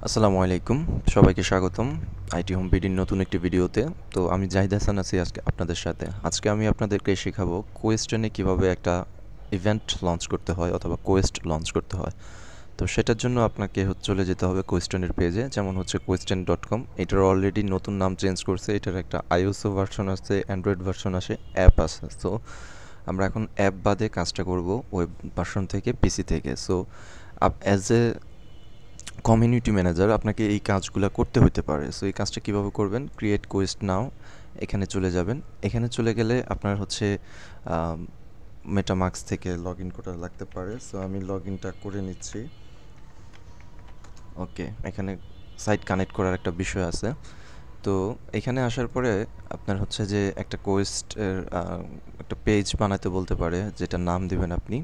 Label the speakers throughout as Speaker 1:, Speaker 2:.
Speaker 1: আসসালামু আলাইকুম, সবাইকে স্বাগতম আইটি হোম বিডির নতুন একটি ভিডিওতে। তো আমি জাহিদ হাসান আছি আজকে আপনাদের সাথে। আজকে আমি আপনাদেরকে শেখাবো কোয়েস্টনে কিভাবে একটা ইভেন্ট লঞ্চ করতে হয় অথবা কোয়েস্ট লঞ্চ করতে হয়। তো সেটার জন্য আপনাকে চলে যেতে হবে কোয়েস্টনের পেজে, যেমন হচ্ছে question.com। এটার অলরেডি নতুন নাম চেঞ্জ করছে, এটার একটা আইওএসও ভার্সন আছে, অ্যান্ড্রয়েড ভার্সন আসে, অ্যাপ আছে। সো আমরা এখন অ্যাপ বাদে কাজটা করব ওয়েব ভার্সন থেকে, পিসি থেকে। So as a community manager আপনাকে এই কাজগুলো করতে হতে পারে। সো এই কাজটা কিভাবে করবেন? ক্রিয়েট কোয়েস্ট নাও, এখানে চলে যাবেন। এখানে চলে গেলে আপনার মেটামাক্স থেকে লগ ইন করা লাগতে পারে। সো আমি লগ ইনটা করে নিচ্ছি। ওকে, এখানে সাইট কানেক্ট করার একটা বিষয় আছে। তো এখানে আসার পরে আপনার যে একটা কোয়েস্টের একটা পেজ বানাতে বলতে পারে, যেটা নাম দিবেন আপনি।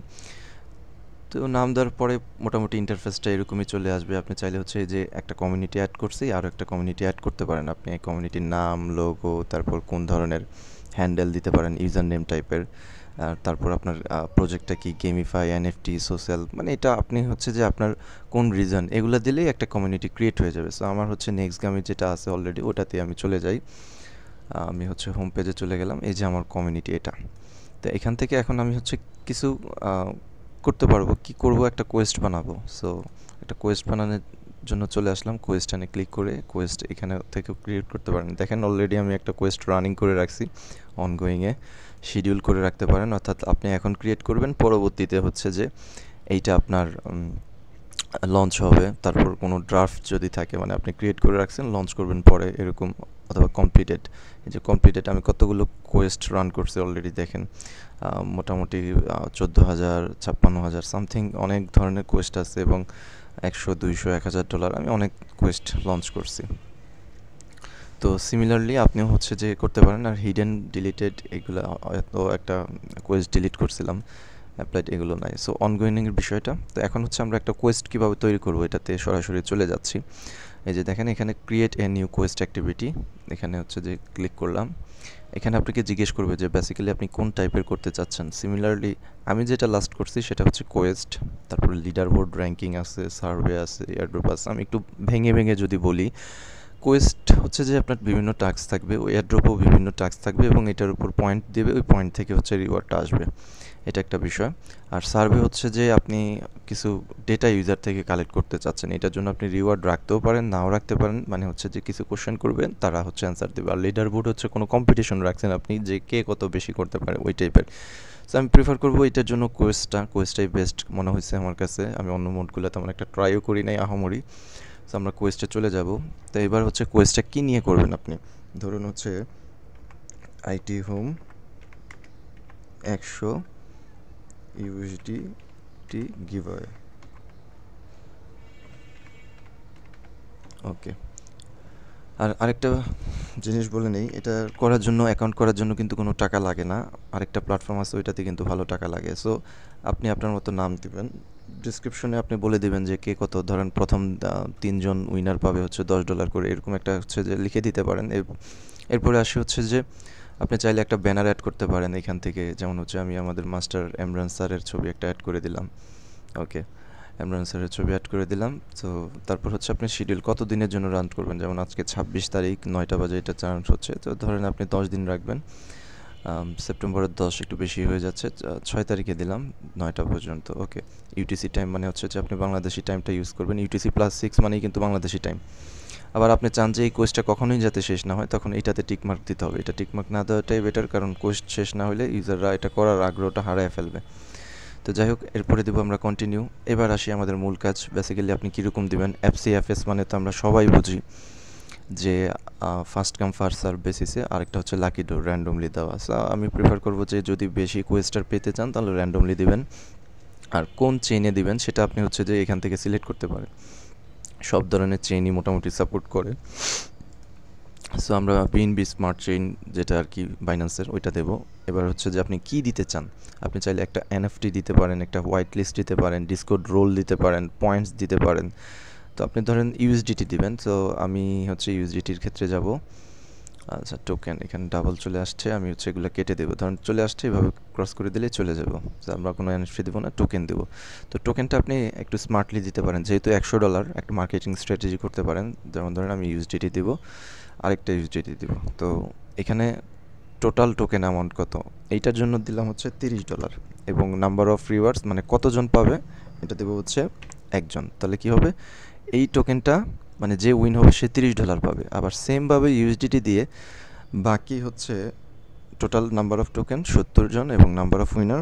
Speaker 1: তো নাম দেওয়ার পরে মোটামুটি ইন্টারফেসটা এরকমই চলে আসবে। আপনি চাইলে এই যে একটা কমিউনিটি অ্যাড করছি, আরও একটা কমিউনিটি অ্যাড করতে পারেন। আপনি এই কমিউনিটির নাম, লোগো, তারপর কোন ধরনের হ্যান্ডেল দিতে পারেন, ইউজার নেম টাইপের। আর তারপর আপনার প্রজেক্টটা কি, গেমিফাই, এনএফটি, সোশ্যাল, মানে এটা আপনি যে আপনার কোন রিজন, এগুলো দিলেই একটা কমিউনিটি ক্রিয়েট হয়ে যাবে। সো আমার নেক্সট গামি যেটা আছে অলরেডি, ওটাতে আমি চলে যাই। আমি হোম পেজে চলে গেলাম। এই যে আমার কমিউনিটি এটা। তো এখান থেকে এখন আমি কিছু করতে পারবো। কি করব? একটা কোয়েস্ট বানাবো। সো একটা কোয়েস্ট বানানোর জন্য চলে আসলাম। কোয়েস্টানে ক্লিক করে কোয়েস্ট এখানে থেকে ক্রিয়েট করতে পারেন। দেখেন অলরেডি আমি একটা কোয়েস্ট রানিং করে রাখছি অনগোয়িংয়ে। শিডিউল করে রাখতে পারেন, অর্থাৎ আপনি এখন ক্রিয়েট করবেন, পরবর্তীতে যে এইটা আপনার লঞ্চ হবে। তারপর কোনো ড্রাফট যদি থাকে, মানে আপনি ক্রিয়েট করে রাখছেন, লঞ্চ করবেন পরে এরকম, অথবা কমপ্লিটেড। এই যে কমপ্লিটেড, আমি কতগুলো কোয়েস্ট রান করছি অলরেডি দেখেন। মোটামুটি 14,000, 56,000 সামথিং অনেক ধরনের কোয়েস্ট আছে, এবং 100, 200, $1,000 আমি অনেক কোয়েস্ট লঞ্চ করছি। তো সিমিলারলি আপনিও যে করতে পারেন। আর হিডেন, ডিলিটেড এগুলো, হয়তো একটা কোয়েস্ট ডিলিট করছিলাম, অ্যাপ্লাইড এগুলো নাই। সো অনগোয়িংয়ের বিষয়টা। তো এখন আমরা একটা কোয়েস্ট কীভাবে তৈরি করবো, এটাতে সরাসরি চলে যাচ্ছি। এই যে দেখেন এখানে create a new Quest activity, এখানে যে ক্লিক করলাম। এখানে আপনাকে জিজ্ঞেস করবে যে বেসিক্যালি আপনি কোন টাইপের করতে চাচ্ছেন। সিমিলারলি আমি যেটা লাস্ট করছি সেটা কোয়েস্ট, তারপরে লিডার বোর্ড র্যাঙ্কিং আছে, সার্ভে আছে, এয়ারড্রপ আছে। আমি একটু ভেঙে ভেঙে যদি বলি, কোয়েস্ট যে আপনার বিভিন্ন টাস্ক থাকবে, ওই এয়ারড্রপও বিভিন্ন টাস্ক থাকবে, এবং এটার উপর পয়েন্ট দেবে, ওই পয়েন্ট থেকে রিওয়ার্ডটা আসবে। এটা একটা বিষয়। আর সার্ভে যে আপনি কিছু ডেটা ইউজার থেকে কালেক্ট করতে চাচ্ছেন, এটার জন্য আপনি রিওয়ার্ড রাখতেও পারেন, নাও রাখতে পারেন। মানে যে কিছু কোশ্চেন করবেন, তারা অ্যান্সার দেবে। আর লিডার বোর্ড কোনো কম্পিটিশন রাখছেন আপনি, যে কে কত বেশি করতে পারে, ওই টাইপের। সো আমি প্রিফার করবো এটার জন্য কোয়েস্টটাই বেস্ট মনে হয়েছে আমার কাছে। আমি অন্য মোডগুলো তেমন একটা ট্রাইও করি নাই আহামরি। সো আমরা কোয়েস্টে চলে যাব। তো এবার কোয়েস্টটা কী নিয়ে করবেন আপনি? ধরুন আইটি হোম 100 ইউএসডিটি গিভঅ্যাওয়ে। ওকে। আর আরেকটা জিনিস বলে নেই, এটা করার জন্য, অ্যাকাউন্ট করার জন্য কিন্তু কোনো টাকা লাগে না। আরেকটা প্ল্যাটফর্ম আছে, ওইটাতে কিন্তু ভালো টাকা লাগে। সো আপনি আপনার মতো নাম দিবেন। ডিসক্রিপশনে আপনি বলে দিবেন যে কে কত, ধরেন প্রথম 3 জন উইনার পাবে $10 করে, এরকম একটা যে লিখে দিতে পারেন। এরপরে আসে যে আপনি চাইলে একটা ব্যানার অ্যাড করতে পারেন এখান থেকে। যেমন আমি আমাদের মাস্টার এমরান স্যারের ছবি একটা অ্যাড করে দিলাম। ওকে, এমরান স্যারের ছবি অ্যাড করে দিলাম। তো তারপর আপনি শিডিউল কত দিনের জন্য রান করবেন। যেমন আজকে 26 তারিখ 9টা বাজে এটা চান্স হচ্ছে, তো ধরেন আপনি 10 দিন রাখবেন। সেপ্টেম্বরের 10 একটু বেশি হয়ে যাচ্ছে, 6 তারিখে দিলাম 9টা পর্যন্ত। ওকে, ইউটিসি টাইম মানে যে আপনি বাংলাদেশি টাইমটা ইউজ করবেন। ইউটিসি +6 মানেই কিন্তু বাংলাদেশি টাইম। আবার আপনি চান যে এই কোয়েস্টটা কখনোই যাতে শেষ না হয়, তখন এটাতে টিকমার্ক দিতে হবে। এটা টিকমার্ক না দেওয়াটাই বেটার, কারণ কোয়েস্ট শেষ না হলে ইউজাররা এটা করার আগ্রহটা হারায় ফেলবে। তো যাই হোক, এরপরে দেবো আমরা কন্টিনিউ। এবার আসি আমাদের মূল কাজ। বেসিক্যালি আপনি কীরকম দেবেন? এফসিএফএস মানে তো আমরা সবাই বুঝি যে ফার্স্ট কাম ফার্স্ট সার্ভ বেসিসে। আরেকটা লাকি ড্র, র্যান্ডমলি দেওয়া। সো আমি প্রেফার করবো যে যদি বেশি কোয়েস্টার পেতে চান তাহলে র্যান্ডমলি দিবেন। আর কোন চেইনে দিবেন সেটা আপনি যে এখান থেকে সিলেক্ট করতে পারেন। সব ধরনের চেইনই মোটামুটি সাপোর্ট করে। সো আমরা বিএনবি স্মার্ট চেইন, যেটা আর কি বাইন্যান্সের, ওইটা দেবো। এবার যে আপনি কি দিতে চান। আপনি চাইলে একটা এনএফটি দিতে পারেন, একটা হোয়াইট লিস্ট দিতে পারেন, ডিসকোড রোল দিতে পারেন, পয়েন্টস দিতে পারেন। তো আপনি ধরেন ইউএসডিটি দিবেন। তো আমি ইউএসডিটির ক্ষেত্রে যাব। আচ্ছা, টোকেন এখানে ডাবল চলে আসছে, আমি হচ্ছে এগুলো কেটে দেবো। ধরুন চলে আসছে, এভাবে ক্রস করে দিলেই চলে যাব। আমরা কোনো এনএফটি দেবো না, টোকেন দেবো। তো টোকেনটা আপনি একটু স্মার্টলি দিতে পারেন, যেহেতু $100 একটা মার্কেটিং স্ট্র্যাটেজি করতে পারেন। যেমন ধরেন আমি ইউএসডিটি দিব, আরেকটা ইউএসডিটি দিব। তো এখানে টোটাল টোকেন অ্যামাউন্ট কত, এইটার জন্য দিলাম হচ্ছে $30, এবং নাম্বার অফ রিওয়ার্ডস মানে কতজন পাবে এটা দেবো হচ্ছে একজন। তাহলে কি হবে, এই টোকেনটা মানে যে উইন হবে সে $30 পাবে। আবার সেমভাবে ইউএসডিটি দিয়ে বাকি হচ্ছে টোটাল নাম্বার অফ টোকেন 70 জন এবং number of winner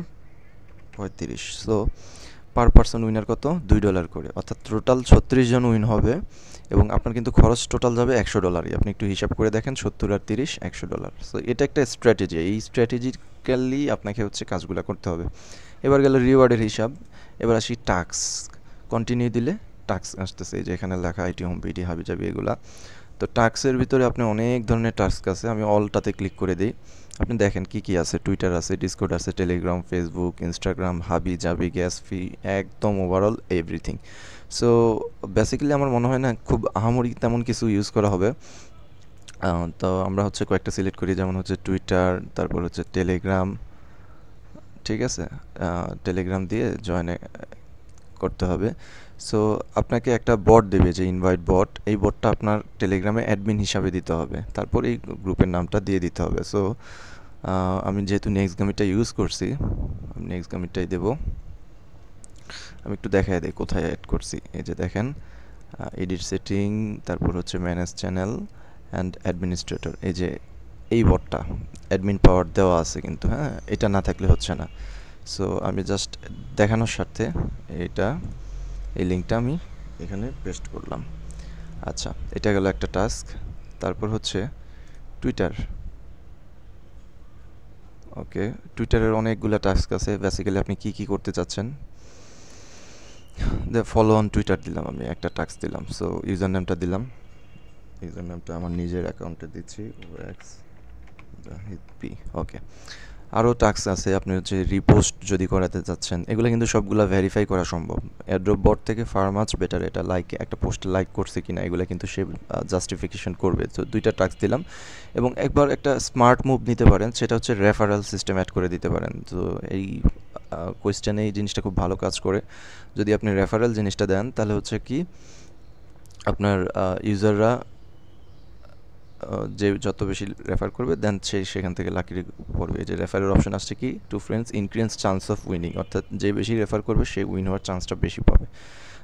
Speaker 1: 35। So per person winner কত, $2 করে, অর্থাৎ টোটাল 36 জন উইন হবে। এবং আপনার কিন্তু খরচ টোটাল যাবে $100। আপনি একটু হিসাব করে দেখেন, 70 আর 30 $100। সো এটা একটা স্ট্র্যাটেজি, এই স্ট্র্যাটেজিক্যালি আপনাকে হচ্ছে কাজগুলো করতে হবে। এবার গেল রিওয়ার্ডের হিসাব। এবার আসি টাস্ক। কন্টিনিউ দিলে টাস্ক আসতেছে, এই যে এখানে লেখা আইটি হোম পিটি হাবিজাবি এগুলা। তো টাস্কের ভিতরে আপনি অনেক ধরনের টাস্ক আছে, আমি অলটাতে ক্লিক করে দিই। আপনি দেখেন কি কি আছে, টুইটার আছে, ডিসকর্ড আছে, টেলিগ্রাম, ফেসবুক, ইনস্টাগ্রাম, হাবি জাবি, গ্যাস ফি, একদম ওভারঅল এভরিথিং। সো বেসিক্যালি আমার মনে হয় না খুব আহামরি তেমন কিছু ইউজ করা হবে। তো আমরা হচ্ছে কয়েকটা সিলেক্ট করি, যেমন হচ্ছে টুইটার, তারপর হচ্ছে টেলিগ্রাম। ঠিক আছে, টেলিগ্রাম দিয়ে জয়েন করতে হবে। সো আপনাকে একটা বট দেবে, যে ইনভাইট বট, এই বটটা আপনার টেলিগ্রামে অ্যাডমিন হিসাবে দিতে হবে, তারপর এই গ্রুপের নামটা দিয়ে দিতে হবে। সো আমি যেহেতু নেক্সট গামিটা ইউজ করছি, আমি নেক্সট গামিটাই দেবো। আমি একটু দেখাই দিই কোথায় অ্যাড করছি। এই যে দেখেন, এডিট সেটিং, তারপর হচ্ছে ম্যানেজ চ্যানেল অ্যান্ড অ্যাডমিনিস্ট্রেটর। এই যে এই বটটা অ্যাডমিন পাওয়ার দেওয়া আছে কিন্তু, হ্যাঁ, এটা না থাকলে হচ্ছে না। সো আমি জাস্ট দেখানোর স্বার্থে এই লিঙ্কটা আমি এখানে পেস্ট করলাম। আচ্ছা, এটা গেল একটা টাস্ক। তারপর হচ্ছে টুইটার। ওকে, টুইটারের অনেকগুলো টাস্ক আছে। বেসিক্যালি আপনি কি কি করতে চাচ্ছেন, ফলো অন টুইটার দিলাম, আমি একটা টাস্ক দিলাম। সো ইউজার নেমটা দিলাম, ইউজার নেমটা আমার নিজের অ্যাকাউন্টে দিচ্ছি, ওএক্স জাহিদ পি। ওকে, আরও টাস্ক আছে, আপনি হচ্ছে রিপোস্ট যদি করাতে চাচ্ছেন, এগুলো কিন্তু সবগুলো ভেরিফাই করা সম্ভব। এয়ারড্রপ বট থেকে ফার মাচ বেটার, এটা লাইক একটা পোস্টে লাইক করছে কিনা এগুলো কিন্তু সে জাস্টিফিকেশন করবে। তো দুইটা টাস্ক দিলাম। এবং একবার একটা স্মার্ট মুভ নিতে পারেন, সেটা হচ্ছে রেফারেল সিস্টেম অ্যাড করে দিতে পারেন। তো এই কোয়েশ্চেনে এই জিনিসটা খুব ভালো কাজ করে। যদি আপনি রেফারেল জিনিসটা দেন, তাহলে হচ্ছে কি আপনার ইউজাররা যে যত বেশি রেফার করবে দেন সে সেখান থেকে লাকি পড়বে। যে রেফারের অপশন আসছে কি, two friends increase chance of winning, অর্থাৎ যে বেশি রেফার করবে সে উইন হওয়ার চান্সটা বেশি পাবে।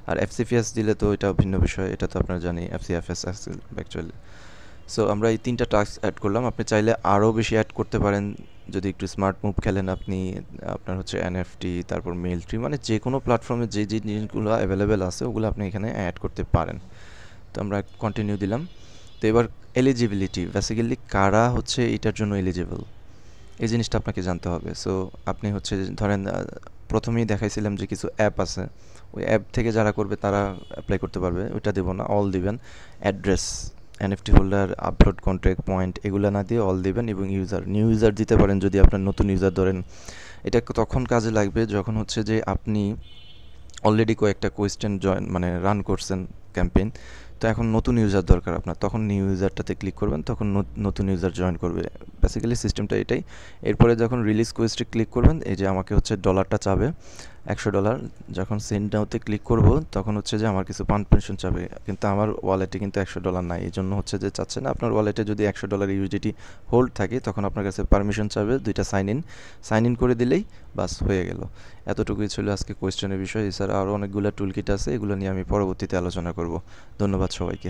Speaker 1: আর এফসিপিএস দিলে তো এটা ভিন্ন বিষয়, এটা তো আপনারা জানি, এফসিএফএস অ্যাকচুয়ালি। সো আমরা এই 3টা টাস্ক অ্যাড করলাম। আপনি চাইলে আরও বেশি অ্যাড করতে পারেন, যদি একটু স্মার্ট মুভ খেলেন আপনি। আপনার হচ্ছে এনএফটি, তারপর মেল ট্রি, মানে যে কোনো প্ল্যাটফর্মে যে যে জিনিসগুলো অ্যাভেলেবেল আছে ওগুলো আপনি এখানে অ্যাড করতে পারেন। তো আমরা কন্টিনিউ দিলাম। তো এবার এলিজিবিলিটি, বেসিক্যালি কারা হচ্ছে এটার জন্য এলিজিবল, এই জিনিসটা আপনাকে জানতে হবে। সো আপনি হচ্ছে ধরেন প্রথমেই দেখাইছিলাম যে কিছু অ্যাপ আছে, ওই অ্যাপ থেকে যারা করবে তারা অ্যাপ্লাই করতে পারবে, ওইটা দেবো না, অল দিবেন। Address, NFT holder, upload contract point, এগুলো না দিয়ে অল দিবেন। এবং ইউজার, নিউ ইউজার দিতে পারেন যদি আপনার নতুন ইউজার ধরেন। এটা তখন কাজে লাগবে যখন হচ্ছে যে আপনি অলরেডি কয়েকটা কোয়েশ্চেন মানে রান করছেন ক্যাম্পেইন। তো এখন নতুন ইউজার দরকার আপনার, তখন নিউ ইউজারটাতে ক্লিক করবেন, তখন নতুন ইউজার জয়েন করবে। বেসিক্যালি সিস্টেমটা এটাই। এরপরে যখন রিলিজ কোয়েস্টে ক্লিক করবেন, এই যে আমাকে হচ্ছে ডলারটা চাবে $100। যখন সেন্ড নাওতে ক্লিক করব তখন হচ্ছে যে আমার কিছু পারমিশন চাবে, কিন্তু আমার ওয়ালেটে কিন্তু $100 নাই, এই জন্য হচ্ছে যে চাচ্ছে না। আপনার ওয়ালেটে যদি $100 ইউএসডিটি হোল্ড থাকে তখন আপনার কাছে পারমিশন চাবে, দুইটা সাইন ইন করে দিলেই বাস হয়ে গেল। এতটুকুই ছিল আজকে কোয়েশ্চেনের বিষয়। এছাড়া আরও অনেকগুলো টুলকিট আছে, এগুলো নিয়ে আমি পরবর্তীতে আলোচনা করব। ধন্যবাদ সবাইকে।